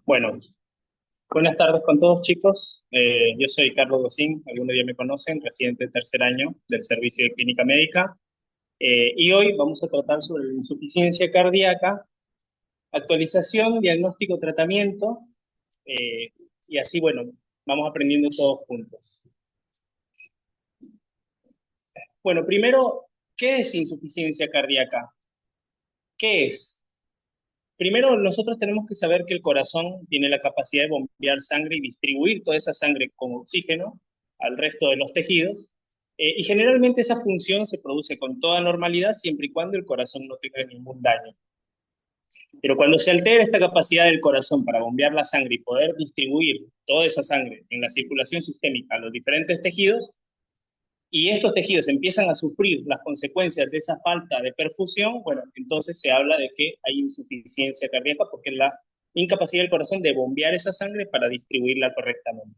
Bueno, buenas tardes con todos chicos. Yo soy Carlos Docín, algunos ya me conocen, residente de tercer año del Servicio de Clínica Médica. Y hoy vamos a tratar sobre la insuficiencia cardíaca, actualización, diagnóstico, tratamiento, eh, y así, bueno, vamos aprendiendo todos juntos. Bueno, primero, ¿qué es insuficiencia cardíaca? ¿Qué es? Primero, nosotros tenemos que saber que el corazón tiene la capacidad de bombear sangre y distribuir toda esa sangre con oxígeno al resto de los tejidos. Y generalmente esa función se produce con toda normalidad siempre y cuando el corazón no tenga ningún daño. Pero cuando se altera esta capacidad del corazón para bombear la sangre y poder distribuir toda esa sangre en la circulación sistémica a los diferentes tejidos, y estos tejidos empiezan a sufrir las consecuencias de esa falta de perfusión, bueno, entonces se habla de que hay insuficiencia cardíaca porque es la incapacidad del corazón de bombear esa sangre para distribuirla correctamente.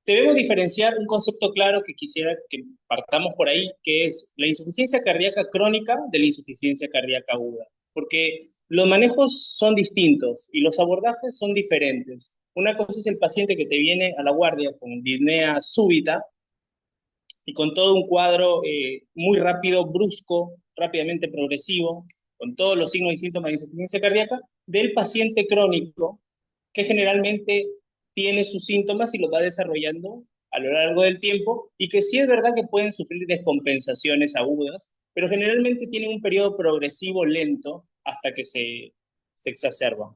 Debemos diferenciar un concepto claro que quisiera que partamos por ahí, que es la insuficiencia cardíaca crónica de la insuficiencia cardíaca aguda, porque los manejos son distintos y los abordajes son diferentes. Una cosa es el paciente que te viene a la guardia con disnea súbita, y con todo un cuadro muy rápido, brusco, rápidamente progresivo, con todos los signos y síntomas de insuficiencia cardíaca, del paciente crónico, que generalmente tiene sus síntomas y los va desarrollando a lo largo del tiempo, y que sí es verdad que pueden sufrir descompensaciones agudas, pero generalmente tienen un periodo progresivo lento hasta que se exacerba.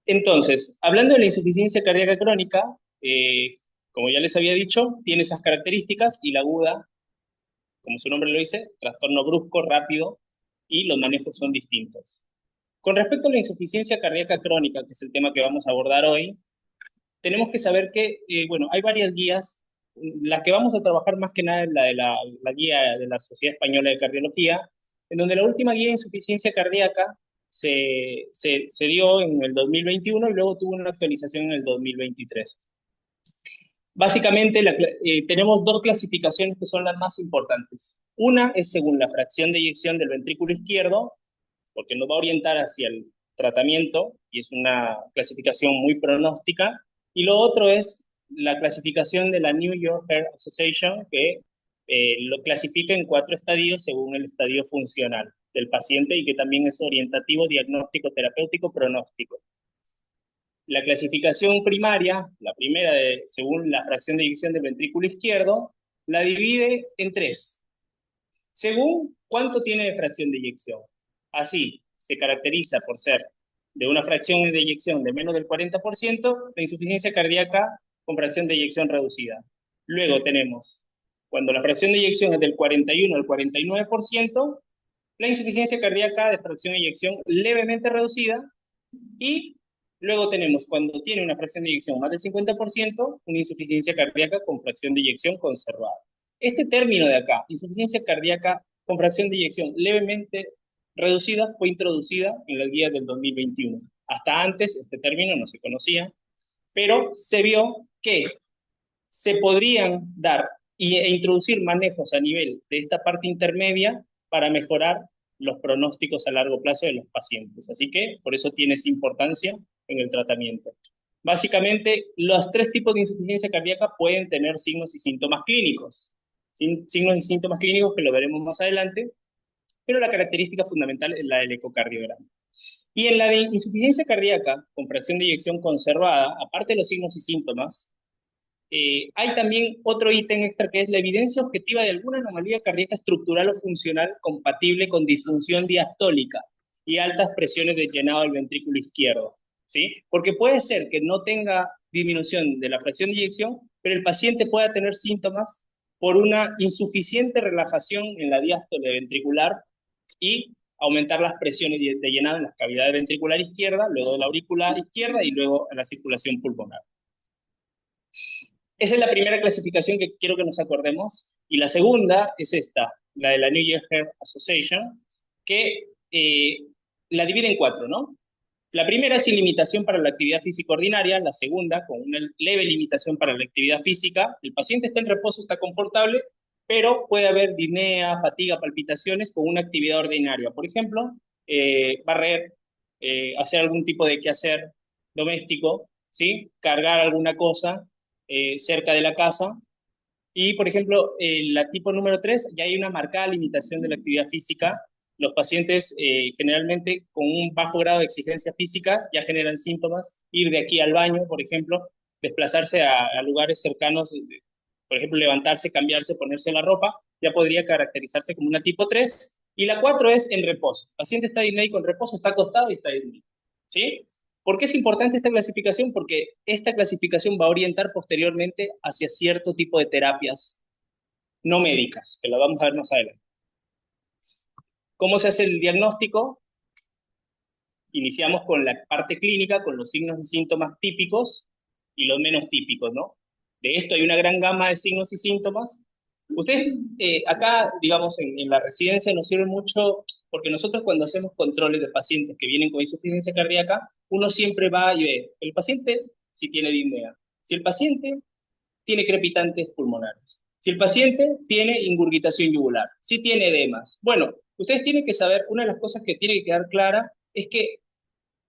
Entonces, hablando de la insuficiencia cardíaca crónica, eh, como ya les había dicho, tiene esas características y la aguda, como su nombre lo dice, trastorno brusco, rápido y los manejos son distintos. Con respecto a la insuficiencia cardíaca crónica, que es el tema que vamos a abordar hoy, tenemos que saber que, bueno, hay varias guías. La que vamos a trabajar más que nada es la guía de la Sociedad Española de Cardiología, en donde la última guía de insuficiencia cardíaca se dio en el 2021 y luego tuvo una actualización en el 2023. Básicamente tenemos dos clasificaciones que son las más importantes. Una es según la fracción de eyección del ventrículo izquierdo, porque nos va a orientar hacia el tratamiento y es una clasificación muy pronóstica. Y lo otro es la clasificación de la New York Heart Association, que lo clasifica en 4 estadios según el estadio funcional del paciente y que también es orientativo, diagnóstico, terapéutico, pronóstico. La clasificación primaria, la primera según la fracción de eyección del ventrículo izquierdo, la divide en 3, según cuánto tiene de fracción de eyección. Así, se caracteriza por ser de una fracción de eyección de menos del 40%, la insuficiencia cardíaca con fracción de eyección reducida. Luego tenemos, cuando la fracción de eyección es del 41 al 49%, la insuficiencia cardíaca de fracción de eyección levemente reducida, y luego tenemos, cuando tiene una fracción de eyección más del 50%, una insuficiencia cardíaca con fracción de eyección conservada. Este término de acá, insuficiencia cardíaca con fracción de eyección levemente reducida, fue introducida en las guías del 2021. Hasta antes este término no se conocía, pero se vio que se podrían dar e introducir manejos a nivel de esta parte intermedia para mejorar los pronósticos a largo plazo de los pacientes. Así que por eso tiene esa importancia en el tratamiento. Básicamente, los 3 tipos de insuficiencia cardíaca pueden tener signos y síntomas clínicos. Signos y síntomas clínicos que lo veremos más adelante, pero la característica fundamental es la del ecocardiograma. Y en la de insuficiencia cardíaca con fracción de eyección conservada, aparte de los signos y síntomas, hay también otro ítem extra que es la evidencia objetiva de alguna anomalía cardíaca estructural o funcional compatible con disfunción diastólica y altas presiones de llenado del ventrículo izquierdo, ¿sí? Porque puede ser que no tenga disminución de la fracción de eyección, pero el paciente pueda tener síntomas por una insuficiente relajación en la diástole ventricular y aumentar las presiones de llenado en las cavidades ventricular izquierda, luego de la auricular izquierda y luego en la circulación pulmonar. Esa es la primera clasificación que quiero que nos acordemos. Y la segunda es esta, la de la New York Heart Association, que la divide en 4, ¿no? La primera es sin limitación para la actividad física ordinaria, la segunda con una leve limitación para la actividad física. El paciente está en reposo, está confortable, pero puede haber disnea, fatiga, palpitaciones con una actividad ordinaria. Por ejemplo, barrer, hacer algún tipo de quehacer doméstico, ¿sí? Cargar alguna cosa cerca de la casa. Y, por ejemplo, la tipo número 3 ya hay una marcada limitación de la actividad física. Los pacientes generalmente con un bajo grado de exigencia física ya generan síntomas. Ir de aquí al baño, por ejemplo, desplazarse a lugares cercanos, por ejemplo, levantarse, cambiarse, ponerse la ropa, ya podría caracterizarse como una tipo 3. Y la 4 es en reposo. El paciente está disnéico en reposo, está acostado y está disnéico. ¿Sí? ¿Por qué es importante esta clasificación? Porque esta clasificación va a orientar posteriormente hacia cierto tipo de terapias no médicas, que la vamos a ver más adelante. ¿Cómo se hace el diagnóstico? Iniciamos con la parte clínica, con los signos y síntomas típicos y los menos típicos, ¿no? De esto hay una gran gama de signos y síntomas. Ustedes acá, digamos, en la residencia nos sirve mucho porque nosotros cuando hacemos controles de pacientes que vienen con insuficiencia cardíaca, uno siempre va y ve el paciente si tiene disnea, si el paciente tiene crepitantes pulmonares, si el paciente tiene ingurgitación yugular, si tiene edemas. Bueno, ustedes tienen que saber, una de las cosas que tiene que quedar clara es que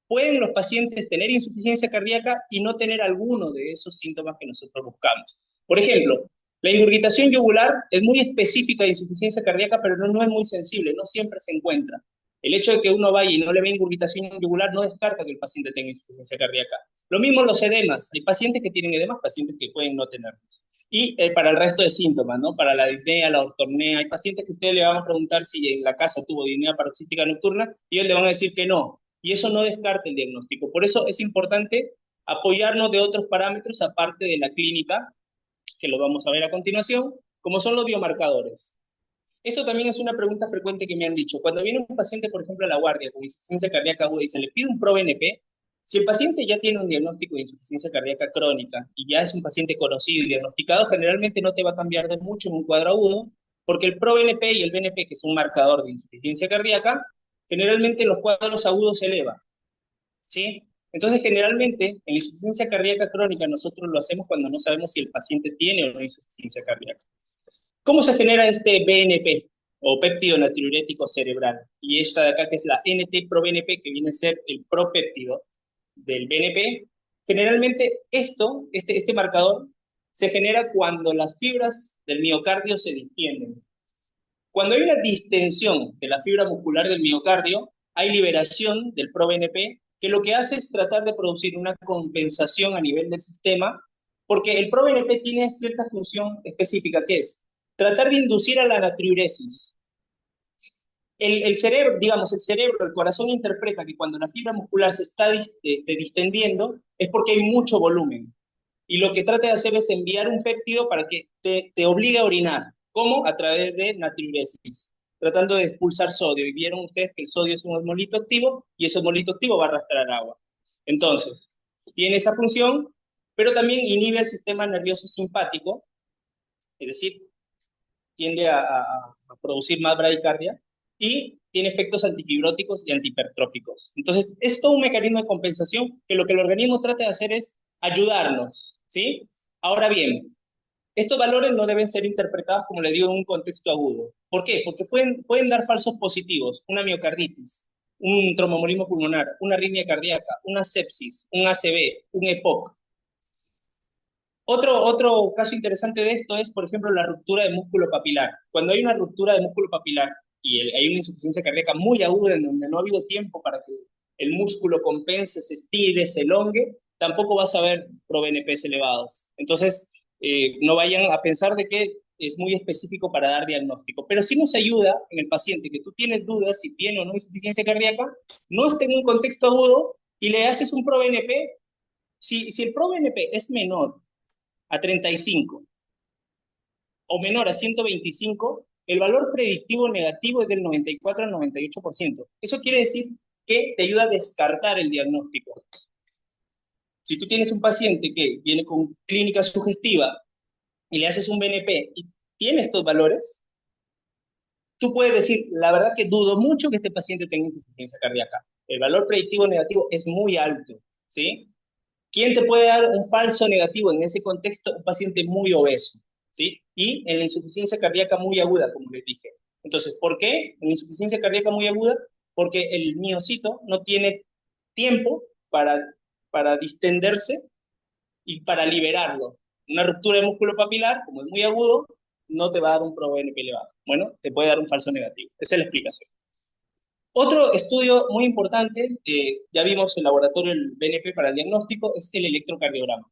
pueden los pacientes tener insuficiencia cardíaca y no tener alguno de esos síntomas que nosotros buscamos. Por ejemplo, la ingurgitación yugular es muy específica de insuficiencia cardíaca, pero no es muy sensible, no siempre se encuentra. El hecho de que uno vaya y no le vea ingurgitación yugular no descarta que el paciente tenga insuficiencia cardíaca. Lo mismo los edemas. Hay pacientes que tienen edemas, pacientes que pueden no tenerlos. Y para el resto de síntomas, ¿no? Para la disnea, la ortornea, hay pacientes que ustedes le van a preguntar si en la casa tuvo disnea paroxística nocturna y ellos le van a decir que no, y eso no descarta el diagnóstico. Por eso es importante apoyarnos de otros parámetros aparte de la clínica, que lo vamos a ver a continuación, como son los biomarcadores. Esto también es una pregunta frecuente que me han dicho. Cuando viene un paciente, por ejemplo, a la guardia con insuficiencia cardíaca aguda y se le pide un ProBNP, si el paciente ya tiene un diagnóstico de insuficiencia cardíaca crónica y ya es un paciente conocido y diagnosticado, generalmente no te va a cambiar de mucho en un cuadro agudo, porque el ProBNP y el BNP, que es un marcador de insuficiencia cardíaca, generalmente en los cuadros agudos se eleva. ¿Sí? Entonces, generalmente, en la insuficiencia cardíaca crónica nosotros lo hacemos cuando no sabemos si el paciente tiene o no insuficiencia cardíaca. ¿Cómo se genera este BNP o péptido natriurético cerebral? Y esta de acá que es la NT-proBNP, que viene a ser el propéptido del BNP. Generalmente este marcador se genera cuando las fibras del miocardio se distienden. Cuando hay una distensión de la fibra muscular del miocardio, hay liberación del proBNP, que lo que hace es tratar de producir una compensación a nivel del sistema, porque el proBNP tiene cierta función específica, que es tratar de inducir a la natriuresis. El cerebro, digamos, el cerebro, el corazón interpreta que cuando la fibra muscular se está distendiendo es porque hay mucho volumen. Y lo que trata de hacer es enviar un péptido para que te obligue a orinar. ¿Cómo? A través de natriuresis, tratando de expulsar sodio. Y vieron ustedes que el sodio es un osmolito activo y ese osmolito activo va a arrastrar agua. Entonces, tiene esa función, pero también inhibe el sistema nervioso simpático, es decir, tiende a producir más bradicardia y tiene efectos antifibróticos y antihipertróficos. Entonces, es todo un mecanismo de compensación que lo que el organismo trata de hacer es ayudarnos, ¿sí? Ahora bien, estos valores no deben ser interpretados, como le digo, en un contexto agudo. ¿Por qué? Porque pueden dar falsos positivos, una miocarditis, un tromboembolismo pulmonar, una arritmia cardíaca, una sepsis, un ACV, un EPOC. Otro caso interesante de esto es, por ejemplo, la ruptura de músculo papilar. Cuando hay una ruptura de músculo papilar y hay una insuficiencia cardíaca muy aguda en donde no ha habido tiempo para que el músculo compense, se estire, se elongue, tampoco vas a ver proBNPs elevados. Entonces, no vayan a pensar de que es muy específico para dar diagnóstico. Pero sí nos ayuda en el paciente que tú tienes dudas si tiene o no insuficiencia cardíaca, no esté en un contexto agudo y le haces un proBNP. Si el proBNP es menor a 35 o menor a 125, el valor predictivo negativo es del 94 al 98%. Eso quiere decir que te ayuda a descartar el diagnóstico. Si tú tienes un paciente que viene con clínica sugestiva y le haces un BNP y tiene estos valores, tú puedes decir, la verdad que dudo mucho que este paciente tenga insuficiencia cardíaca. El valor predictivo negativo es muy alto, ¿sí? ¿Quién te puede dar un falso negativo en ese contexto? Un paciente muy obeso, ¿sí? Y en la insuficiencia cardíaca muy aguda, como les dije. Entonces, ¿por qué en la insuficiencia cardíaca muy aguda? porque el miocito no tiene tiempo para distenderse y para liberarlo. Una ruptura de músculo papilar, como es muy agudo, no te va a dar un ProBNP elevado. Bueno, te puede dar un falso negativo. Esa es la explicación. Otro estudio muy importante, ya vimos el laboratorio del BNP para el diagnóstico, es el electrocardiograma.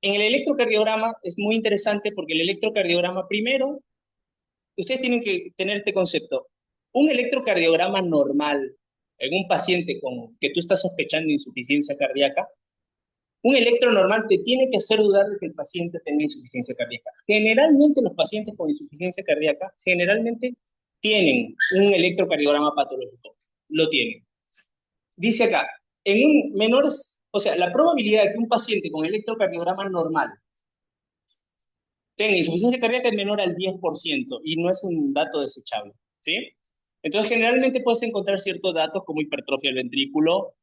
En el electrocardiograma es muy interesante porque el electrocardiograma, primero, ustedes tienen que tener este concepto. Un electrocardiograma normal en un paciente con que tú estás sospechando insuficiencia cardíaca, un electro normal te tiene que hacer dudar de que el paciente tenga insuficiencia cardíaca. Generalmente los pacientes con insuficiencia cardíaca, generalmente tienen un electrocardiograma patológico. Lo tienen. Dice acá, en un menores, o sea, la probabilidad de que un paciente con electrocardiograma normal tenga insuficiencia cardíaca es menor al 10% y no es un dato desechable, ¿sí? Entonces, generalmente puedes encontrar ciertos datos como hipertrofia del ventrículo,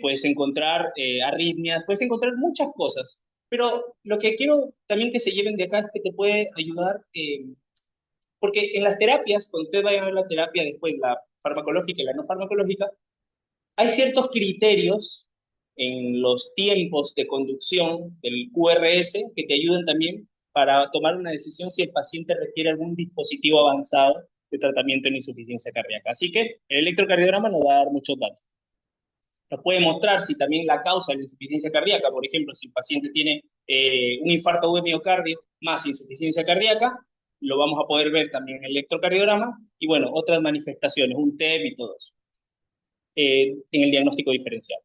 puedes encontrar arritmias, puedes encontrar muchas cosas, pero lo que quiero también que se lleven de acá es que te puede ayudar, porque en las terapias, cuando ustedes vayan a ver la terapia después, la farmacológica y la no farmacológica, hay ciertos criterios en los tiempos de conducción del QRS que te ayudan también para tomar una decisión si el paciente requiere algún dispositivo avanzado de tratamiento en insuficiencia cardíaca. Así que el electrocardiograma nos va a dar muchos datos. Nos puede mostrar si también la causa de la insuficiencia cardíaca, por ejemplo, si el paciente tiene un infarto de miocardio más insuficiencia cardíaca, lo vamos a poder ver también en el electrocardiograma, y bueno, otras manifestaciones, un TEP y todo eso, en el diagnóstico diferencial.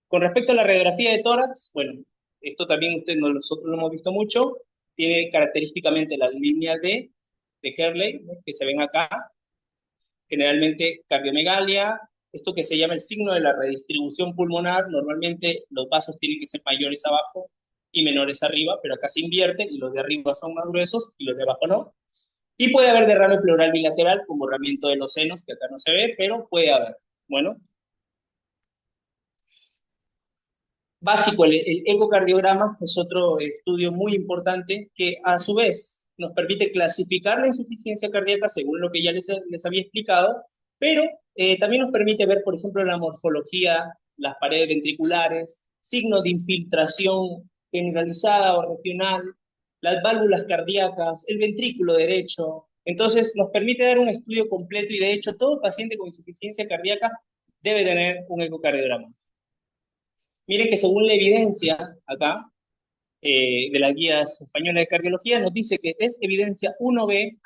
Con respecto a la radiografía de tórax, bueno, esto también nosotros lo hemos visto mucho, tiene característicamente las líneas de Kerley, ¿no?, que se ven acá, generalmente cardiomegalia, esto que se llama el signo de la redistribución pulmonar, normalmente los vasos tienen que ser mayores abajo y menores arriba, pero acá se invierte y los de arriba son más gruesos y los de abajo no. Y puede haber derrame pleural bilateral con borramiento de los senos, que acá no se ve, pero puede haber. Bueno, básico, el ecocardiograma es otro estudio muy importante que a su vez nos permite clasificar la insuficiencia cardíaca según lo que ya les había explicado, pero también nos permite ver, por ejemplo, la morfología, las paredes ventriculares, signos de infiltración generalizada o regional, las válvulas cardíacas, el ventrículo derecho. Entonces, nos permite dar un estudio completo y de hecho todo paciente con insuficiencia cardíaca debe tener un ecocardiograma. Miren que según la evidencia acá, de las guías españolas de cardiología, nos dice que es evidencia 1B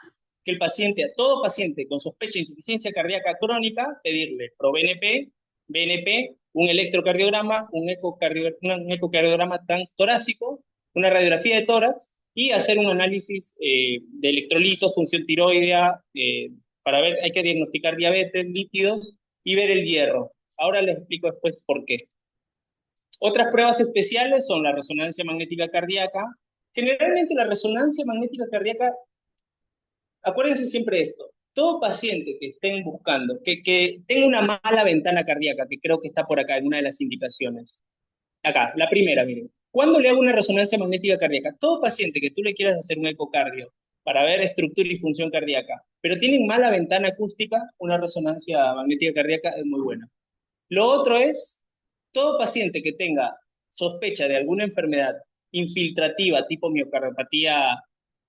que el paciente, a todo paciente con sospecha de insuficiencia cardíaca crónica, pedirle ProBNP, BNP, un electrocardiograma, un ecocardiograma transtorácico, una radiografía de tórax y hacer un análisis de electrolitos, función tiroidea, para ver, hay que diagnosticar diabetes, lípidos y ver el hierro. Ahora les explico después por qué. Otras pruebas especiales son la resonancia magnética cardíaca. Generalmente la resonancia magnética cardíaca, acuérdense siempre de esto, todo paciente que estén buscando, que tenga una mala ventana cardíaca, que creo que está por acá en una de las indicaciones. Acá, la primera, miren. ¿Cuándo le hago una resonancia magnética cardíaca? Todo paciente que tú le quieras hacer un ecocardio para ver estructura y función cardíaca, pero tienen mala ventana acústica, una resonancia magnética cardíaca es muy buena. Lo otro es, todo paciente que tenga sospecha de alguna enfermedad infiltrativa, tipo miocardiopatía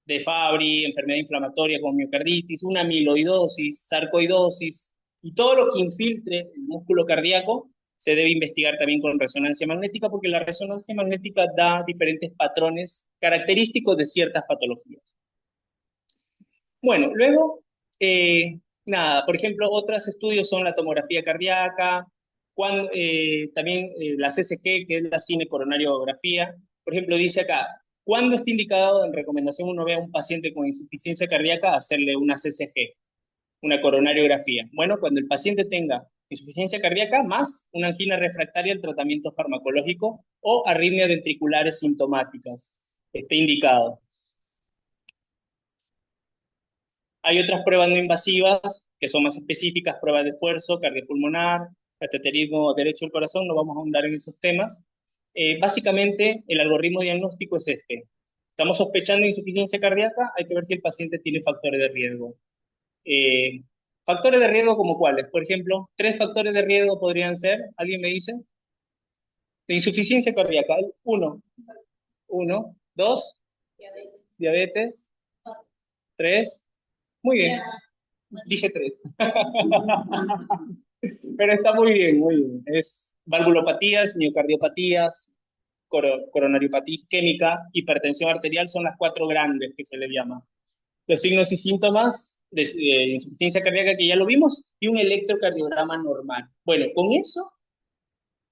de Fabry, enfermedad inflamatoria como miocarditis, una amiloidosis, sarcoidosis, y todo lo que infiltre el músculo cardíaco, se debe investigar también con resonancia magnética, porque la resonancia magnética da diferentes patrones característicos de ciertas patologías. Bueno, luego, nada, por ejemplo, otros estudios son la tomografía cardíaca, también la CCG, que es la cinecoronariografía. Por ejemplo, dice acá, ¿cuándo está indicado en recomendación uno ve a un paciente con insuficiencia cardíaca hacerle una CCG, una coronariografía? Bueno, cuando el paciente tenga insuficiencia cardíaca más una angina refractaria al tratamiento farmacológico o arritmias ventriculares sintomáticas, está indicado. Hay otras pruebas no invasivas que son más específicas, pruebas de esfuerzo, cardiopulmonar, cateterismo derecho del corazón, no vamos a ahondar en esos temas. Básicamente, el algoritmo diagnóstico es este. Estamos sospechando insuficiencia cardíaca, hay que ver si el paciente tiene factores de riesgo. Factores de riesgo como cuáles, por ejemplo, tres factores de riesgo podrían ser, ¿alguien me dice? La insuficiencia cardíaca, uno, dos, diabetes, tres, muy bien, dije tres. Pero está muy bien, muy bien. Es valvulopatías, miocardiopatías, coronariopatía isquémica, hipertensión arterial son las cuatro grandes que se le llama. Los signos y síntomas de insuficiencia cardíaca que ya lo vimos y un electrocardiograma normal. Bueno, con eso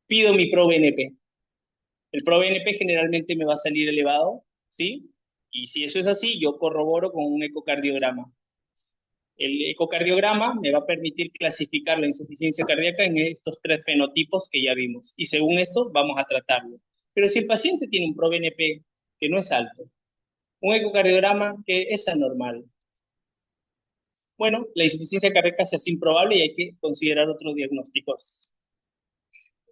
pido mi ProBNP. El ProBNP generalmente me va a salir elevado, ¿sí? Y si eso es así, yo corroboro con un ecocardiograma. El ecocardiograma me va a permitir clasificar la insuficiencia cardíaca en estos tres fenotipos que ya vimos. Y según esto, vamos a tratarlo. Pero si el paciente tiene un ProBNP que no es alto, un ecocardiograma que es anormal, bueno, la insuficiencia cardíaca se hace improbable y hay que considerar otros diagnósticos.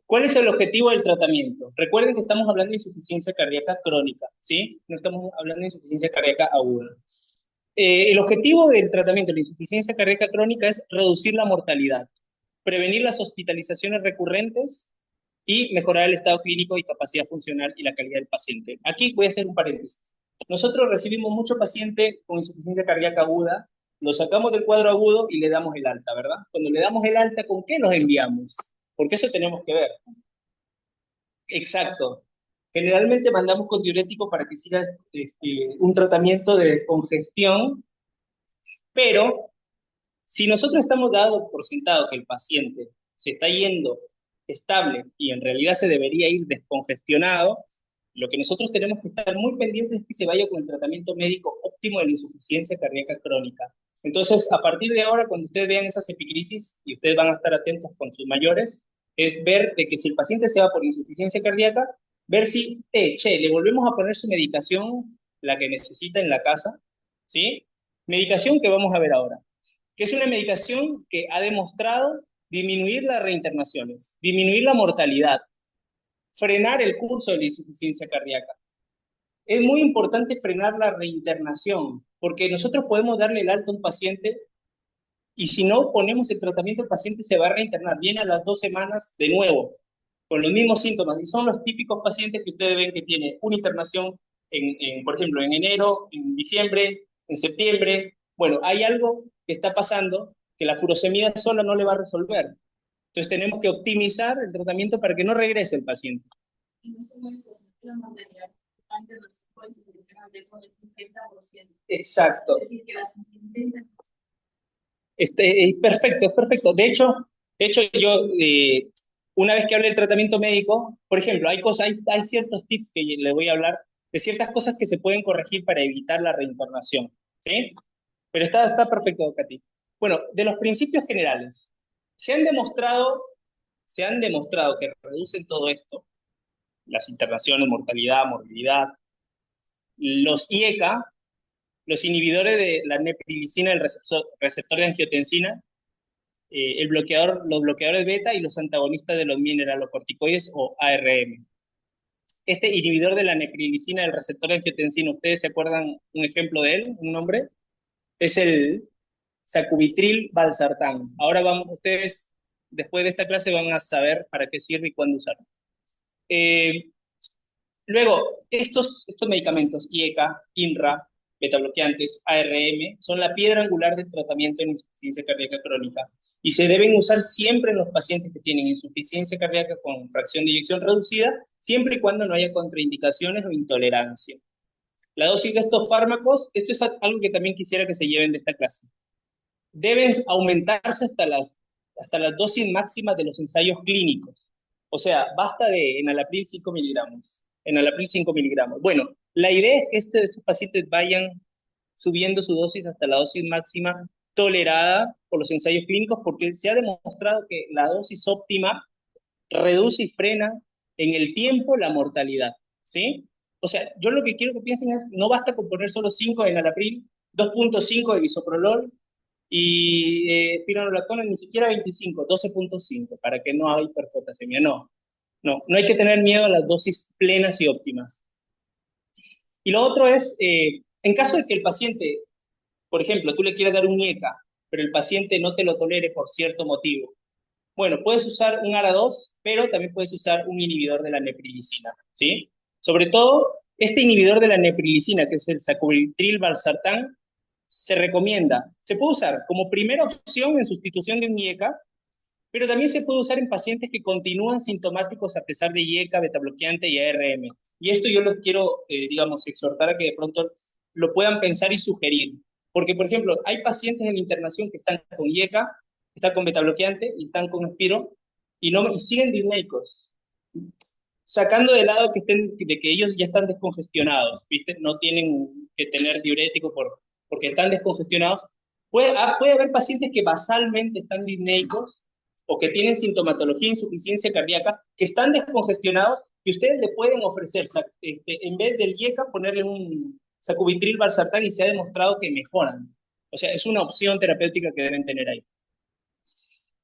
¿Cuál es el objetivo del tratamiento? Recuerden que estamos hablando de insuficiencia cardíaca crónica, ¿sí? No estamos hablando de insuficiencia cardíaca aguda. El objetivo del tratamiento de la insuficiencia cardíaca crónica es reducir la mortalidad, prevenir las hospitalizaciones recurrentes y mejorar el estado clínico y capacidad funcional y la calidad del paciente. Aquí voy a hacer un paréntesis. Nosotros recibimos mucho paciente con insuficiencia cardíaca aguda, lo sacamos del cuadro agudo y le damos el alta, ¿verdad? Cuando le damos el alta, ¿con qué los enviamos? Porque eso tenemos que ver. Exacto. Generalmente mandamos con diurético para que siga un tratamiento de descongestión, pero si nosotros estamos dando por sentado que el paciente se está yendo estable y en realidad se debería ir descongestionado, lo que nosotros tenemos que estar muy pendientes es que se vaya con el tratamiento médico óptimo de la insuficiencia cardíaca crónica. Entonces, a partir de ahora, cuando ustedes vean esas epicrisis, y ustedes van a estar atentos con sus mayores, es ver de que si el paciente se va por insuficiencia cardíaca, ver si, le volvemos a poner su medicación, la que necesita en la casa, ¿sí? Medicación que vamos a ver ahora, que es una medicación que ha demostrado disminuir las reinternaciones, disminuir la mortalidad, frenar el curso de la insuficiencia cardíaca. Es muy importante frenar la reinternación, porque nosotros podemos darle el alta a un paciente y si no ponemos el tratamiento, el paciente se va a reinternar, viene a las 2 semanas de nuevo, con los mismos síntomas. Y son los típicos pacientes que ustedes ven que tiene una internación, por ejemplo, en enero, en diciembre, en septiembre. Bueno, hay algo que está pasando que la furosemida sola no le va a resolver. Entonces tenemos que optimizar el tratamiento para que no regrese el paciente. Y no se puede sostener la mortalidad antes de los 50 con el 50%. Exacto. Es decir, que las intentan. Es perfecto. De hecho yo, una vez que hable del tratamiento médico, por ejemplo, hay ciertos tips que le voy a hablar de ciertas cosas que se pueden corregir para evitar la reinternación, ¿sí? Pero está perfecto, Katy. Bueno, de los principios generales, se han demostrado, se han demostrado que reducen todo esto, las internaciones, mortalidad, morbilidad, los IECA, los inhibidores de la neprilicina, el receptor de angiotensina, los bloqueadores beta y los antagonistas de los mineralocorticoides o ARM. Este inhibidor de la neprilicina del receptor de angiotensina, ¿ustedes se acuerdan un ejemplo de él, un nombre? Es el sacubitril valsartán. Ahora ustedes, después de esta clase, van a saber para qué sirve y cuándo usarlo. Luego, estos medicamentos, IECA, INRA, betabloqueantes, ARM, son la piedra angular del tratamiento en insuficiencia cardíaca crónica y se deben usar siempre en los pacientes que tienen insuficiencia cardíaca con fracción de eyección reducida, siempre y cuando no haya contraindicaciones o intolerancia. La dosis de estos fármacos, esto es algo que también quisiera que se lleven de esta clase, deben aumentarse hasta las dosis máximas de los ensayos clínicos. O sea, basta de enalapril 5 miligramos. Enalapril 5 miligramos. Bueno, la idea es que estos pacientes vayan subiendo su dosis hasta la dosis máxima tolerada por los ensayos clínicos porque se ha demostrado que la dosis óptima reduce y frena en el tiempo la mortalidad, ¿sí? O sea, yo lo que quiero que piensen es, no basta con poner solo 5 de enalapril, 2.5 de bisoprolol, y pironolactona ni siquiera 25, 12.5, para que no haya hiperpotasemia. No hay que tener miedo a las dosis plenas y óptimas. Y lo otro es, en caso de que el paciente, por ejemplo, tú le quieras dar un IECA pero el paciente no te lo tolere por cierto motivo. Bueno, puedes usar un ARA2, pero también puedes usar un inhibidor de la neprilicina, ¿sí? Sobre todo, este inhibidor de la neprilicina, que es el sacubitril/valsartán, se recomienda, se puede usar como primera opción en sustitución de un IECA, pero también se puede usar en pacientes que continúan sintomáticos a pesar de IECA, betabloqueante y ARM. Y esto yo los quiero, digamos, exhortar a que de pronto lo puedan pensar y sugerir. Porque, por ejemplo, hay pacientes en la internación que están con IECA, están con betabloqueante y están con Espiro y siguen disneicos, sacando de lado de que ellos ya están descongestionados, ¿viste? No tienen que tener diurético porque están descongestionados. Puede haber pacientes que basalmente están disneicos o que tienen sintomatología de insuficiencia cardíaca, que están descongestionados y ustedes le pueden ofrecer, en vez del IECA, ponerle un sacubitril/valsartán y se ha demostrado que mejoran. O sea, es una opción terapéutica que deben tener ahí.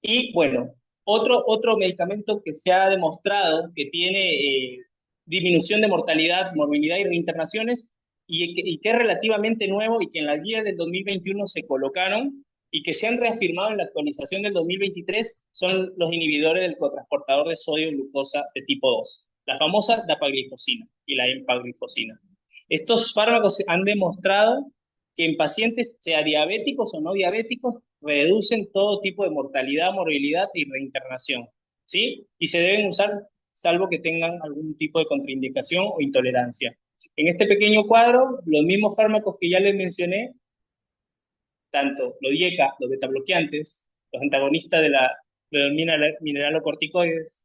Y bueno, otro medicamento que se ha demostrado que tiene disminución de mortalidad, morbilidad y reinternaciones, y que es relativamente nuevo y que en las guías del 2021 se colocaron y que se han reafirmado en la actualización del 2023, son los inhibidores del cotransportador de sodio y glucosa de tipo 2, la famosa dapaglifosina y la empaglifosina. Estos fármacos han demostrado que en pacientes, sea diabéticos o no diabéticos, reducen todo tipo de mortalidad, morbilidad y reinternación, ¿sí? Y se deben usar salvo que tengan algún tipo de contraindicación o intolerancia. En este pequeño cuadro, los mismos fármacos que ya les mencioné, tanto los IECA, los betabloqueantes, los antagonistas de los mineralocorticoides,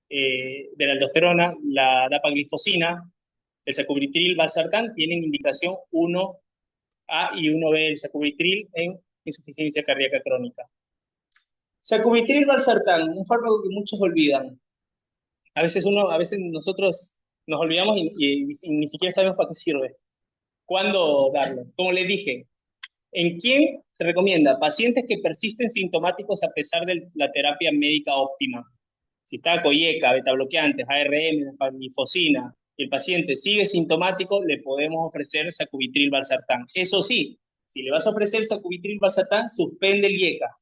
de la aldosterona, la dapaglifosina, el sacubitril/valsartán, tienen indicación 1A y 1B del sacubitril en insuficiencia cardíaca crónica. Sacubitril/valsartán, un fármaco que muchos olvidan. A veces nosotros nos olvidamos y ni siquiera sabemos para qué sirve. ¿Cuándo darlo? Como les dije, ¿en quién se recomienda? Pacientes que persisten sintomáticos a pesar de la terapia médica óptima. Si está con IECA, betabloqueantes, ARM, panifosina, y el paciente sigue sintomático, le podemos ofrecer sacubitril/valsartán. Eso sí, si le vas a ofrecer sacubitril/valsartán, suspende el IECA.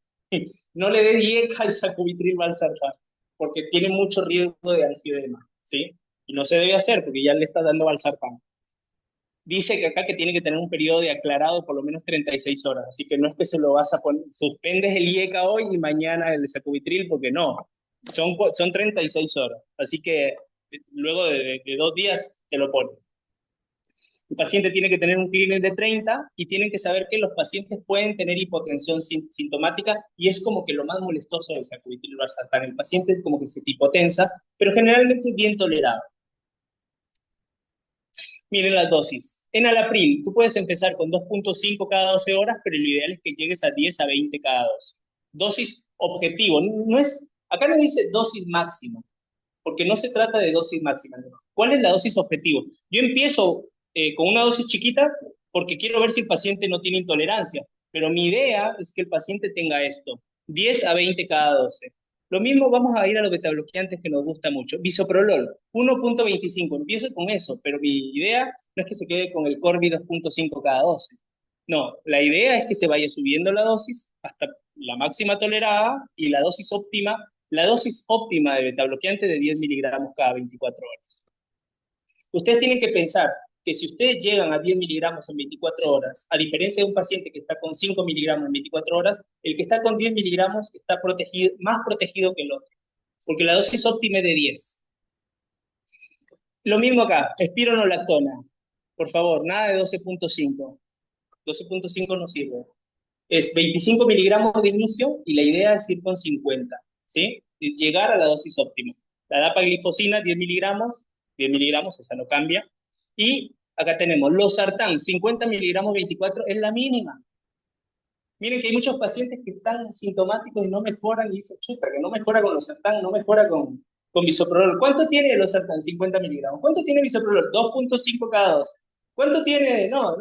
No le des IECA al sacubitril/valsartán, porque tiene mucho riesgo de angioedema, ¿sí? Y no se debe hacer porque ya le está dando valsartán. Dice que acá que tiene que tener un periodo de aclarado de por lo menos 36 horas, así que no es que se lo vas a poner, suspendes el IECA hoy y mañana el sacubitril, porque no, son 36 horas, así que luego de 2 días te lo pones. El paciente tiene que tener un clearance de 30 y tienen que saber que los pacientes pueden tener hipotensión sintomática y es como que lo más molestoso del sacubitril/valsartán. El paciente es como que se hipotensa, pero generalmente es bien tolerado. Miren las dosis. Enalapril, tú puedes empezar con 2.5 cada 12 horas, pero lo ideal es que llegues a 10 a 20 cada 12. Dosis objetivo. Acá no dice dosis máxima, porque no se trata de dosis máxima. ¿No? ¿Cuál es la dosis objetivo? Yo empiezo con una dosis chiquita porque quiero ver si el paciente no tiene intolerancia, pero mi idea es que el paciente tenga esto, 10 a 20 cada 12. Lo mismo vamos a ir a los betabloqueantes que nos gusta mucho. Bisoprolol, 1.25. Empiezo con eso, pero mi idea no es que se quede con el Corby 2.5 cada 12. No, la idea es que se vaya subiendo la dosis hasta la máxima tolerada y la dosis óptima de betabloqueante de 10 miligramos cada 24 horas. Ustedes tienen que pensar que si ustedes llegan a 10 miligramos en 24 horas, a diferencia de un paciente que está con 5 miligramos en 24 horas, el que está con 10 miligramos está más protegido que el otro, porque la dosis óptima es de 10. Lo mismo acá, espironolactona. Por favor, nada de 12.5. 12.5 no sirve. Es 25 miligramos de inicio y la idea es ir con 50, ¿sí? Es llegar a la dosis óptima. La dapaglifosina, 10 miligramos, esa no cambia. Y acá tenemos losartán, 50 miligramos 24, es la mínima. Miren que hay muchos pacientes que están sintomáticos y no mejoran y dicen, chuta, que no mejora con losartán, no mejora con bisoprolol. ¿Cuánto tiene losartán? 50 miligramos. ¿Cuánto tiene bisoprolol? 2.5 cada 12. ¿Cuánto tiene? No,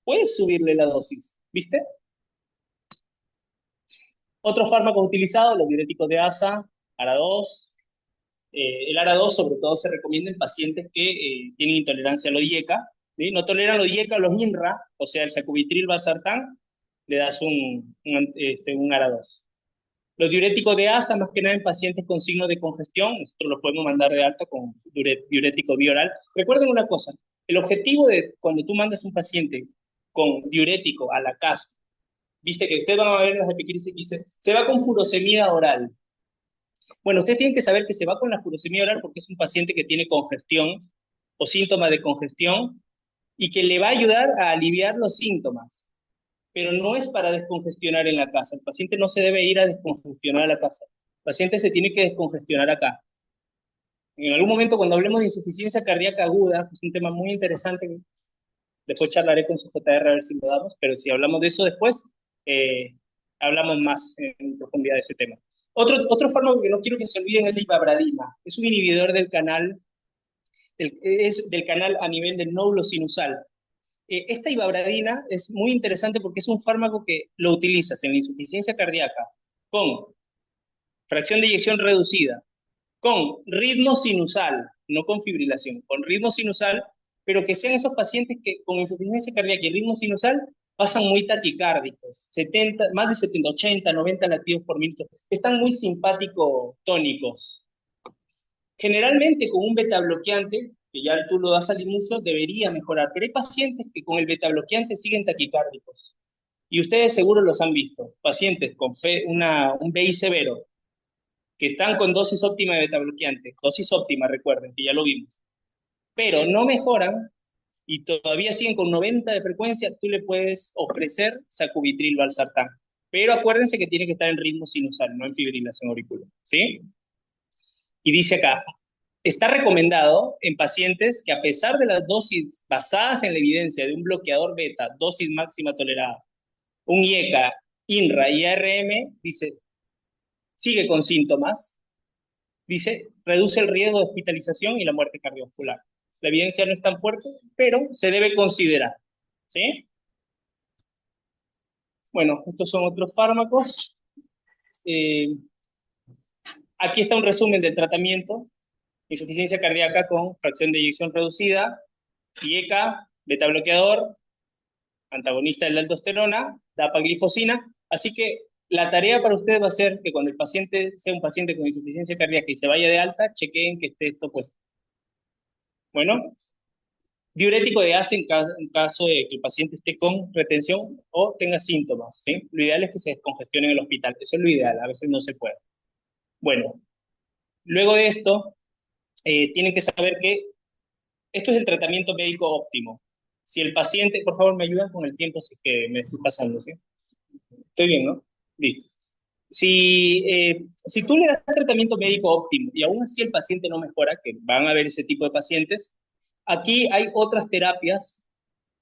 puedes subirle la dosis, ¿viste? Otros fármacos utilizados, los diuréticos de ASA, ARA2. El ARA2 sobre todo se recomienda en pacientes que tienen intolerancia a los IECA, ¿sí? No toleran los IECA, los INRA, o sea, el sacubitril/valsartán, le das un ARA2. Los diuréticos de ASA, más que nada en pacientes con signos de congestión, nosotros los podemos mandar de alta con diurético bioral. Recuerden una cosa, el objetivo de cuando tú mandas un paciente con diurético a la casa, viste que ustedes van a ver las epicrisis y dice, se va con furosemida oral. Bueno, ustedes tienen que saber que se va con la furosemida oral porque es un paciente que tiene congestión o síntomas de congestión y que le va a ayudar a aliviar los síntomas, pero no es para descongestionar en la casa. El paciente no se debe ir a descongestionar a la casa. El paciente se tiene que descongestionar acá. En algún momento, cuando hablemos de insuficiencia cardíaca aguda, que es un tema muy interesante, después charlaré con su JR a ver si lo damos, pero si hablamos de eso después, eh, hablamos más en profundidad de ese tema. Otro fármaco que no quiero que se olviden es la ibabradina. Es un inhibidor del canal, es del canal a nivel del nódulo sinusal. Esta ibabradina es muy interesante porque es un fármaco que lo utilizas en la insuficiencia cardíaca con fracción de eyección reducida, con ritmo sinusal, no con fibrilación, con ritmo sinusal, pero que sean esos pacientes que con insuficiencia cardíaca y ritmo sinusal pasan muy taquicárdicos, 70, más de 70, 80, 90 latidos por minuto. Están muy simpático tónicos. Generalmente con un beta bloqueante, que ya tú lo das al inicio, debería mejorar, pero hay pacientes que con el beta bloqueante siguen taquicárdicos. Y ustedes seguro los han visto, pacientes con un BI severo, que están con dosis óptima de beta bloqueante, dosis óptima, recuerden, que ya lo vimos, pero no mejoran y todavía siguen con 90 de frecuencia, tú le puedes ofrecer sacubitril valsartán. Pero acuérdense que tiene que estar en ritmo sinusal, no en fibrilación auricular, ¿sí? Y dice acá, está recomendado en pacientes que a pesar de las dosis basadas en la evidencia de un bloqueador beta, dosis máxima tolerada, un IECA, INRA y ARM, dice, sigue con síntomas, dice, reduce el riesgo de hospitalización y la muerte cardiovascular. La evidencia no es tan fuerte, pero se debe considerar, ¿sí? Bueno, estos son otros fármacos. Eh, Aquí está un resumen del tratamiento. Insuficiencia cardíaca con fracción de eyección reducida, IECA, beta bloqueador, antagonista de la aldosterona, dapaglifosina. Así que la tarea para ustedes va a ser que cuando el paciente sea un paciente con insuficiencia cardíaca y se vaya de alta, chequeen que esté esto puesto. Bueno, diurético de ACE en caso de que el paciente esté con retención o tenga síntomas, ¿sí? Lo ideal es que se descongestione en el hospital. Eso es lo ideal, a veces no se puede. Bueno, luego de esto, tienen que saber que esto es el tratamiento médico óptimo. Si el paciente, por favor, me ayudan con el tiempo, si es que me estoy pasando, ¿sí? Estoy bien, ¿no? Listo. Si tú le das tratamiento médico óptimo y aún así el paciente no mejora, que van a haber ese tipo de pacientes, aquí hay otras terapias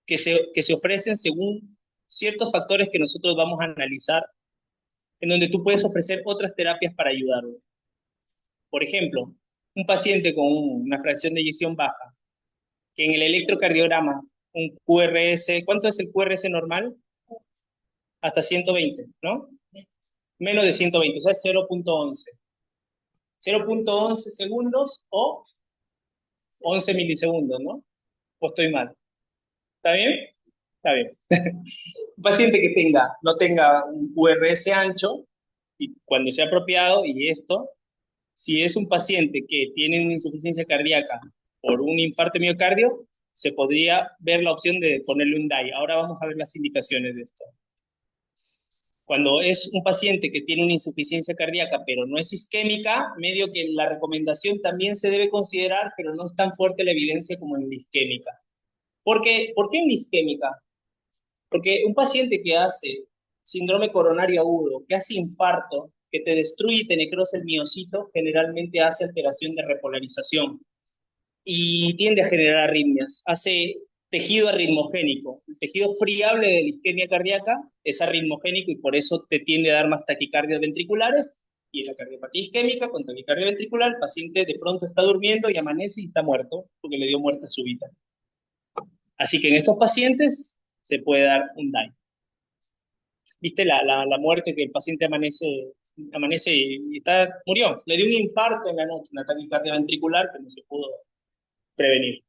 que se ofrecen según ciertos factores que nosotros vamos a analizar, en donde tú puedes ofrecer otras terapias para ayudarlo. Por ejemplo, un paciente con una fracción de eyección baja, que en el electrocardiograma, un QRS, ¿cuánto es el QRS normal? Hasta 120, ¿no? Menos de 120, o sea, 0.11. 0.11 segundos o 11 milisegundos, ¿no? ¿O estoy mal? ¿Está bien? Está bien. Un paciente que no tenga un QRS ancho, y cuando sea apropiado, y esto, si es un paciente que tiene una insuficiencia cardíaca por un infarto miocardio, se podría ver la opción de ponerle un DAI. Ahora vamos a ver las indicaciones de esto. Cuando es un paciente que tiene una insuficiencia cardíaca, pero no es isquémica, medio que la recomendación también se debe considerar, pero no es tan fuerte la evidencia como en la isquémica. ¿Por qué en la isquémica? Porque un paciente que hace síndrome coronario agudo, que hace infarto, que te destruye y te necrosa el miocito, generalmente hace alteración de repolarización y tiende a generar arritmias. Hace tejido arritmogénico. El tejido friable de la isquemia cardíaca es arritmogénico y por eso te tiende a dar más taquicardias ventriculares. Y en la cardiopatía isquémica con taquicardia ventricular, el paciente de pronto está durmiendo y amanece y está muerto porque le dio muerte súbita. Así que en estos pacientes se puede dar un DAI. ¿Viste la muerte que el paciente amanece y murió? Le dio un infarto en la noche, una taquicardia ventricular que no se pudo prevenir.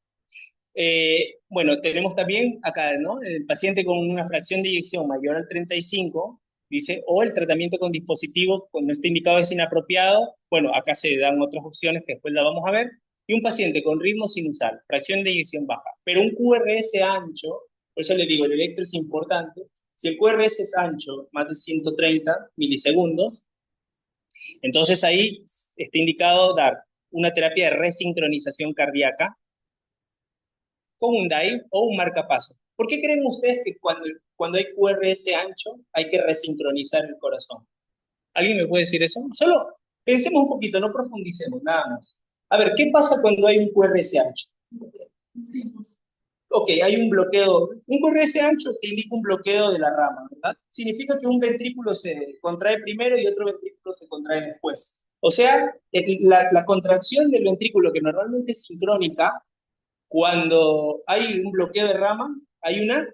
Bueno, tenemos también acá, ¿no? El paciente con una fracción de eyección mayor al 35, dice, o el tratamiento con dispositivos cuando este indicado es inapropiado. Bueno, acá se dan otras opciones que después la vamos a ver. Y un paciente con ritmo sinusal, fracción de eyección baja, pero un QRS ancho, por eso le digo, el electro es importante. Si el QRS es ancho, más de 130 milisegundos, entonces ahí está indicado dar una terapia de resincronización cardíaca con un DAI o un marcapaso. ¿Por qué creen ustedes que cuando hay QRS ancho hay que resincronizar el corazón? ¿Alguien me puede decir eso? Solo pensemos un poquito, no profundicemos, nada más. A ver, ¿qué pasa cuando hay un QRS ancho? Ok, hay un bloqueo. Un QRS ancho te indica un bloqueo de la rama, ¿verdad? Significa que un ventrículo se contrae primero y otro ventrículo se contrae después. O sea, la contracción del ventrículo, que normalmente es sincrónica, cuando hay un bloqueo de rama, hay una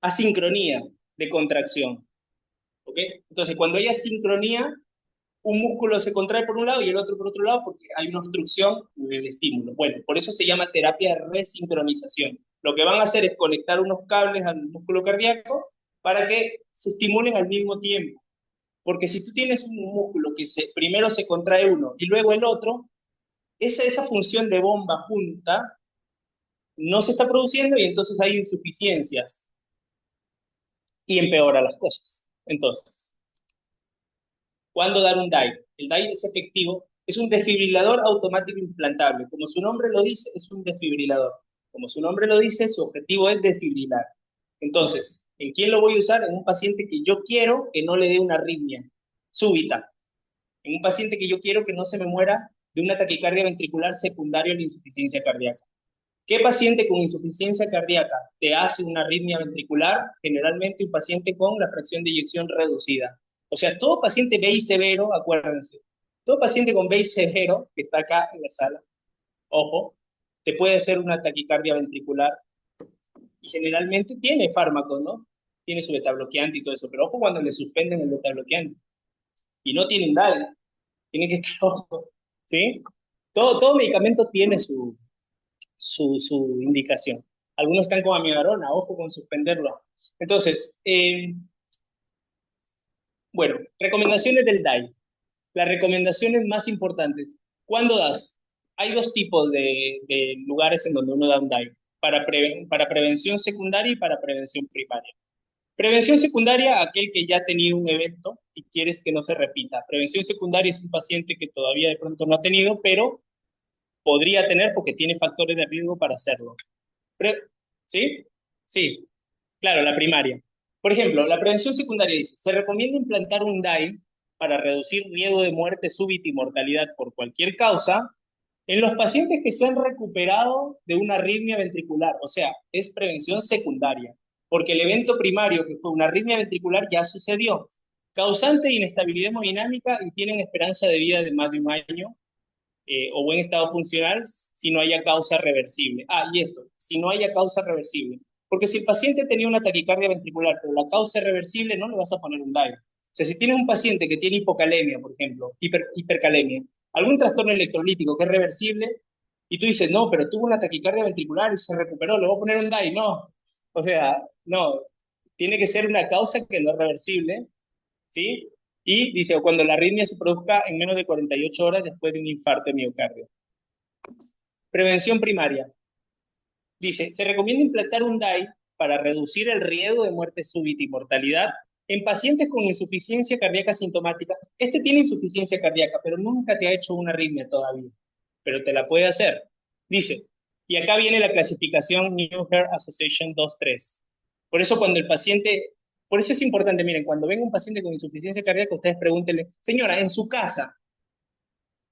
asincronía de contracción. ¿Ok? Entonces, cuando hay asincronía, un músculo se contrae por un lado y el otro por otro lado porque hay una obstrucción en el estímulo. Bueno, por eso se llama terapia de resincronización. Lo que van a hacer es conectar unos cables al músculo cardíaco para que se estimulen al mismo tiempo. Porque si tú tienes un músculo que primero se contrae uno y luego el otro, esa función de bomba junta no se está produciendo y entonces hay insuficiencias y empeora las cosas. Entonces, ¿cuándo dar un DAI? El DAI es efectivo, es un desfibrilador automático implantable. Como su nombre lo dice, es un desfibrilador. Como su nombre lo dice, su objetivo es desfibrilar. Entonces, ¿en quién lo voy a usar? En un paciente que yo quiero que no le dé una arritmia súbita. En un paciente que yo quiero que no se me muera de una taquicardia ventricular secundaria a la insuficiencia cardíaca. ¿Qué paciente con insuficiencia cardíaca te hace una arritmia ventricular? Generalmente un paciente con la fracción de eyección reducida. O sea, todo paciente BI severo, acuérdense, todo paciente con BI severo, que está acá en la sala, ojo, te puede hacer una taquicardia ventricular y generalmente tiene fármacos, ¿no? Tiene su betabloqueante y todo eso, pero ojo cuando le suspenden el betabloqueante y no tienen DAL, tiene que estar ojo, ¿sí? Todo medicamento tiene su indicación. Algunos están con amigadrona, ojo con suspenderlo. Entonces, bueno, recomendaciones del DAI. Las recomendaciones más importantes. ¿Cuándo das? Hay dos tipos de lugares en donde uno da un DAI, para prevención secundaria y para prevención primaria. Prevención secundaria, aquel que ya ha tenido un evento y quieres que no se repita. Prevención secundaria es un paciente que todavía de pronto no ha tenido, pero podría tener porque tiene factores de riesgo para hacerlo. Pre- ¿Sí? Sí, claro, la primaria. Por ejemplo, la prevención secundaria dice, se recomienda implantar un DAI para reducir riesgo de muerte súbita y mortalidad por cualquier causa en los pacientes que se han recuperado de una arritmia ventricular. O sea, es prevención secundaria, porque el evento primario, que fue una arritmia ventricular, ya sucedió. Causante de inestabilidad hemodinámica y tienen esperanza de vida de más de un año o buen estado funcional si no haya causa reversible. Ah, y esto, si no haya causa reversible. Porque si el paciente tenía una taquicardia ventricular, pero la causa es reversible, no le vas a poner un DAI. O sea, si tienes un paciente que tiene hipocalemia, por ejemplo, hipercalemia, algún trastorno electrolítico que es reversible, y tú dices, no, pero tuvo una taquicardia ventricular y se recuperó, le voy a poner un DAI. No, o sea, no, tiene que ser una causa que no es reversible, ¿sí? Y dice, o cuando la arritmia se produzca en menos de 48 horas después de un infarto de miocardio. Prevención primaria. Dice, se recomienda implantar un DAI para reducir el riesgo de muerte súbita y mortalidad en pacientes con insuficiencia cardíaca sintomática. Este tiene insuficiencia cardíaca, pero nunca te ha hecho una arritmia todavía, pero te la puede hacer. Dice, y acá viene la clasificación New Heart Association 2-3. Por eso cuando el paciente, por eso es importante, miren, cuando venga un paciente con insuficiencia cardíaca, ustedes pregúntenle, señora, en su casa,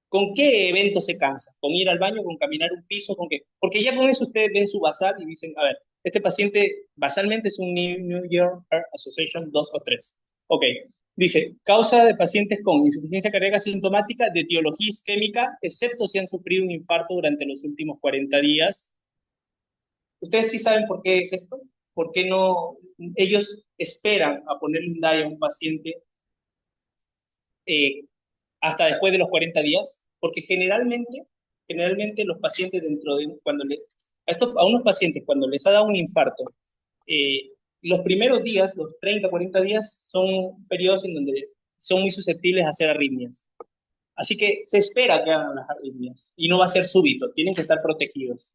¿con qué evento se cansa? ¿Con ir al baño, con caminar un piso, con qué? Porque ya con eso ustedes ven su basal y dicen, a ver, este paciente basalmente es un New York Heart Association 2 o 3. Ok, dice, causa de pacientes con insuficiencia cardíaca sintomática de etiología isquémica, excepto si han sufrido un infarto durante los últimos 40 días. ¿Ustedes sí saben por qué es esto? ¿Por qué no? Ellos esperan a ponerle un DAI a un paciente eh, hasta después de los 40 días, porque generalmente los pacientes a unos pacientes cuando les ha dado un infarto, eh, los primeros días, los 30, 40 días, son periodos en donde son muy susceptibles a hacer arritmias. Así que se espera que hagan las arritmias y no va a ser súbito, tienen que estar protegidos.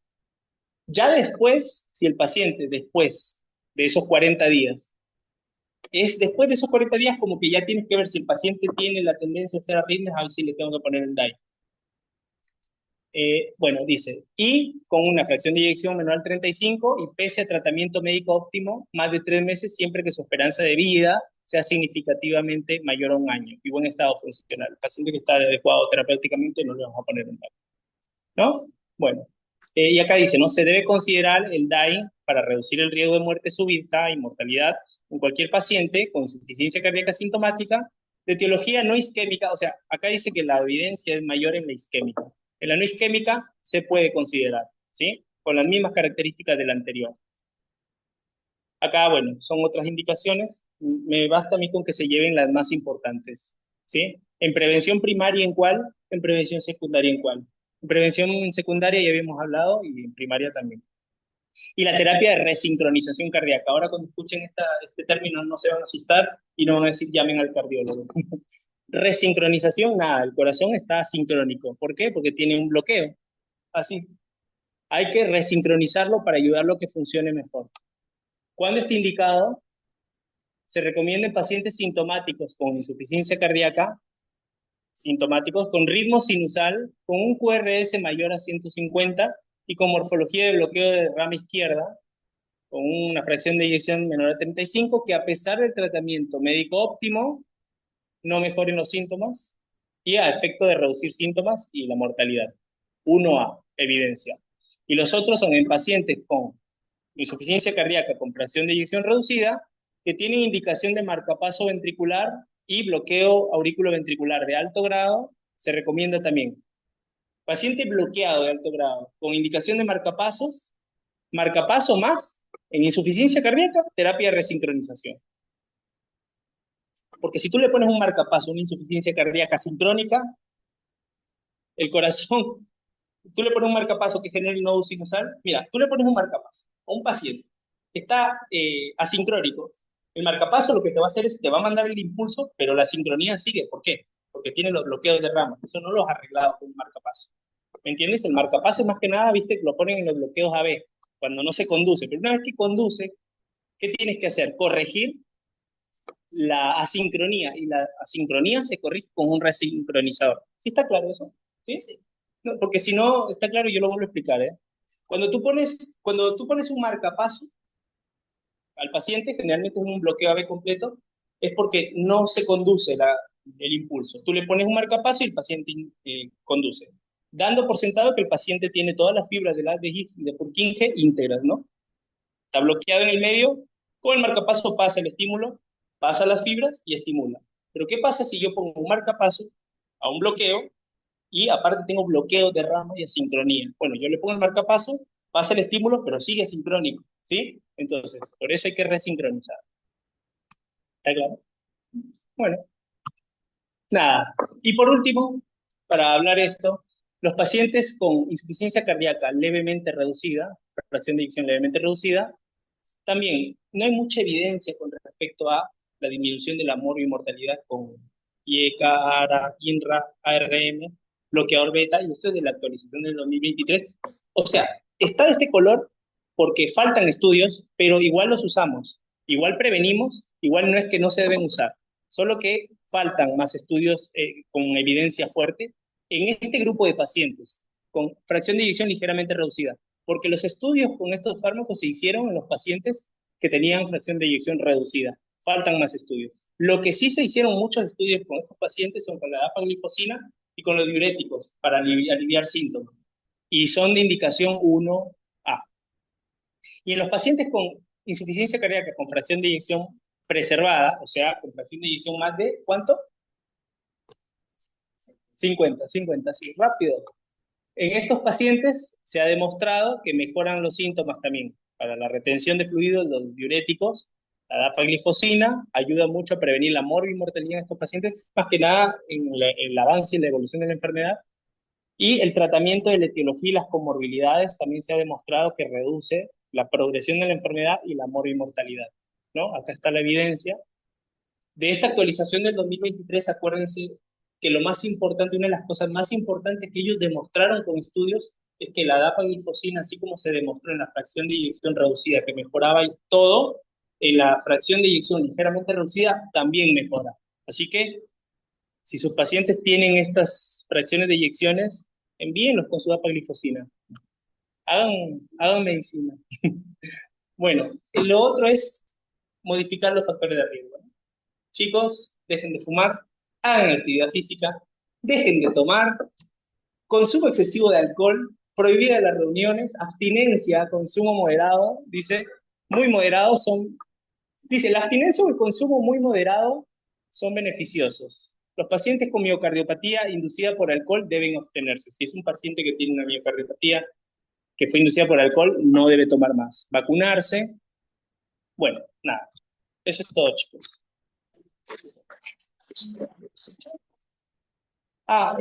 Ya después, si el paciente después de esos 40 días, es después de esos 40 días como que ya tienes que ver si el paciente tiene la tendencia a hacer arritmias, a ver si le tengo que poner el DAI. Bueno, dice, y con una fracción de eyección menor al 35 y pese a tratamiento médico óptimo, más de 3 meses siempre que su esperanza de vida sea significativamente mayor a un año y buen estado funcional. El paciente que está adecuado terapéuticamente no le vamos a poner un DAI, ¿no? Bueno, y acá dice, ¿no? Se debe considerar el DAI para reducir el riesgo de muerte súbita y mortalidad en cualquier paciente con insuficiencia cardíaca sintomática de etiología no isquémica. O sea, acá dice que la evidencia es mayor en la isquémica. En la no isquémica se puede considerar, ¿sí? Con las mismas características de la anterior. Acá, bueno, son otras indicaciones. Me basta a mí con que se lleven las más importantes, ¿sí? En prevención primaria, ¿en cuál? En prevención secundaria, ¿en cuál? En prevención secundaria ya habíamos hablado y en primaria también. Y la terapia de resincronización cardíaca. Ahora cuando escuchen este término no se van a asustar y no van a decir llamen al cardiólogo. Resincronización, nada, el corazón está asincrónico. ¿Por qué? Porque tiene un bloqueo. Así. Hay que resincronizarlo para ayudarlo a que funcione mejor. ¿Cuándo está indicado? Se recomienda en pacientes sintomáticos con insuficiencia cardíaca, sintomáticos con ritmo sinusal, con un QRS mayor a 150 y con morfología de bloqueo de rama izquierda, con una fracción de eyección menor a 35, que a pesar del tratamiento médico óptimo, no mejoren los síntomas y a efecto de reducir síntomas y la mortalidad. 1A, evidencia. Y los otros son en pacientes con insuficiencia cardíaca con fracción de eyección reducida, que tienen indicación de marcapaso ventricular y bloqueo aurículo-ventricular de alto grado, se recomienda también. Paciente bloqueado de alto grado, con indicación de marcapasos, marcapaso más, en insuficiencia cardíaca, terapia de resincronización. Porque si tú le pones un marcapaso, una insuficiencia cardíaca sincrónica, el corazón, tú le pones un marcapaso que genera el nodo sinusal, mira, tú le pones un marcapaso a un paciente que está asincrónico, el marcapaso lo que te va a hacer es te va a mandar el impulso, pero la sincronía sigue. ¿Por qué? Porque tiene los bloqueos de ramas. Eso no los has arreglado con un marcapaso. ¿Me entiendes? El marcapaso es más que nada, viste, lo ponen en los bloqueos AB, cuando no se conduce. Pero una vez que conduce, ¿qué tienes que hacer? Corregir la asincronía. Y la asincronía se corrige con un resincronizador. ¿Sí está claro eso? ¿Sí? Sí. No, porque si no está claro, yo lo vuelvo a explicar, ¿eh? Cuando tú pones un marcapaso al paciente, generalmente es un bloqueo AB completo, es porque no se conduce el impulso. Tú le pones un marcapaso y el paciente conduce, dando por sentado que el paciente tiene todas las fibras de la de Purkinje íntegras, ¿no? Está bloqueado en el medio, con el marcapaso pasa el estímulo, pasa las fibras y estimula. Pero ¿qué pasa si yo pongo un marcapaso a un bloqueo y aparte tengo bloqueo de rama y asincronía? Bueno, yo le pongo el marcapaso, pasa el estímulo, pero sigue asincrónico, ¿sí? Entonces, por eso hay que resincronizar. ¿Está claro? Bueno, nada. Y por último, para hablar esto, los pacientes con insuficiencia cardíaca levemente reducida, fracción de eyección levemente reducida, también no hay mucha evidencia con respecto a la disminución de la mortalidad con IECA, ARA, INRA, ARM, bloqueador beta, y esto es de la actualización del 2023. O sea, está de este color porque faltan estudios, pero igual los usamos, igual prevenimos, igual no es que no se deben usar, solo que faltan más estudios con evidencia fuerte en este grupo de pacientes con fracción de eyección ligeramente reducida, porque los estudios con estos fármacos se hicieron en los pacientes que tenían fracción de eyección reducida. Faltan más estudios. Lo que sí se hicieron muchos estudios con estos pacientes son con la dapaglifosina y con los diuréticos para aliviar síntomas. Y son de indicación 1A. Y en los pacientes con insuficiencia cardíaca con fracción de eyección preservada, o sea, con fracción de eyección más de, ¿cuánto? 50, 50, sí, rápido. En estos pacientes se ha demostrado que mejoran los síntomas también. Para la retención de fluidos, los diuréticos, la dapaglifosina ayuda mucho a prevenir la morbimortalidad en estos pacientes, más que nada en el avance y la evolución de la enfermedad. Y el tratamiento de la etiología y las comorbilidades también se ha demostrado que reduce la progresión de la enfermedad y la morbimortalidad, ¿no? Acá está la evidencia. De esta actualización del 2023, acuérdense que lo más importante, una de las cosas más importantes que ellos demostraron con estudios, es que la dapaglifosina, así como se demostró en la fracción de eyección reducida, que mejoraba todo, en la fracción de eyección ligeramente reducida también mejora. Así que, si sus pacientes tienen estas fracciones de eyecciones, envíenlos con su dapaglifosina. Hagan medicina. Bueno, lo otro es modificar los factores de riesgo. Chicos, dejen de fumar, hagan actividad física, dejen de tomar, consumo excesivo de alcohol, prohibida las reuniones, abstinencia, consumo moderado, dice, muy moderado son, dice, la abstinencia o el consumo muy moderado son beneficiosos. Los pacientes con miocardiopatía inducida por alcohol deben abstenerse. Si es un paciente que tiene una miocardiopatía que fue inducida por alcohol, no debe tomar más. Vacunarse, bueno, nada. Eso es todo, chicos. Ah,